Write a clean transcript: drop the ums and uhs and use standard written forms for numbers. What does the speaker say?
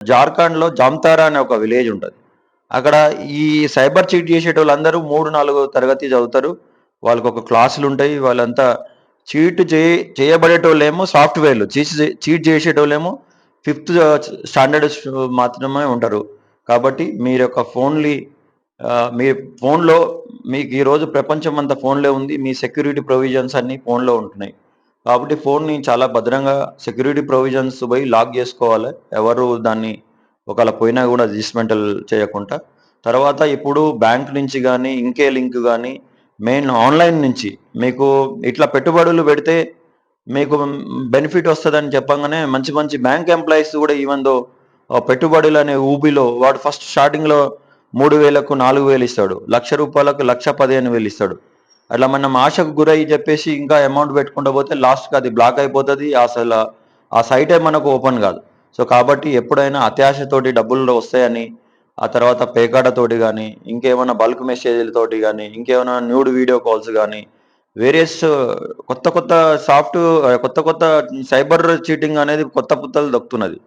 జార్ఖండ్‌లో జామ్తారా అనే ఒక విలేజ్ ఉంటది. అక్కడ ఈ సైబర్ చీట్ చేసేటోళ్ళందరూ 3, 4 తరగతి చదువుతారు. వాళ్ళకొక క్లాసులుంటాయి. వాళ్ళంతా చీట్ చేయబడేటోళ్ళేమో సాఫ్ట్‌వేర్‌లు. చీట్ చేసేటోళ్ళేమో ఫిఫ్త్ స్టాండర్డ్ మాత్రమే ఉంటారు. కాబట్టి మీరొక మీ ఫోన్‌లో మీకు ఈరోజు ప్రపంచమంతా ఫోన్‌లో ఉంది. మీ సెక్యూరిటీ ప్రొవిజన్స్ అన్నీ ఫోన్‌లో ఉంటున్నాయి. కాబట్టి ఫోన్‌ని చాలా భద్రంగా సెక్యూరిటీ ప్రొవిజన్స్ పోయి లాక్ జేసుకోవాలి. ఎవరు దాన్ని ఒకవేళ పోయినా గూడా డిస్‌మెంటల్ చేయకుండా. తర్వాత ఇప్పుడు బ్యాంక్ నుంచి గానీ, ఇంకే లింక్ గానీ, మెయిన్ ఆన్‌లైన్ నుంచి మీకు ఇట్లా పెట్టుబడులు పెడితే మీకు బెనిఫిట్ వస్తదని చెప్పంగానే మంచి మంచి బ్యాంక్ ఎంప్లాయీస్ గూడా ఈవెన్ దో పెట్టుబడులనే ఊబిలో వాడు ఫస్ట్ స్టార్టింగ్‌లో 3000కు 4000 ఇస్తాడు. రూ. 1,00,000కు 1,15,000 ఇస్తాడు. అట్లా మనం ఆశకు గురయ్యి జెప్పేసి ఇంకా అమౌంట్ బెట్టుకుంటా పోతే లాస్ట్‌కి అది బ్లాక్ అయిపోతది. ఆ సైటే మనకు ఓపెన్ గాదు. సో, కాబట్టి ఎప్పుడైనా అత్యాశతోటి డబ్బులు వస్తాయని, ఆ తర్వాత పేకాటతోటి గానీ, ఇంకేమన్నా బల్క్ మెసేజ్‌లతోటి గానీ, ఇంకేమైనా న్యూడ్ వీడియో కాల్స్ గానీ, వేరియస్ కొత్త కొత్త కొత్త కొత్త సైబర్ చీటింగ్ అనేది కొత్త పుత్తలు దొక్కుతున్నది.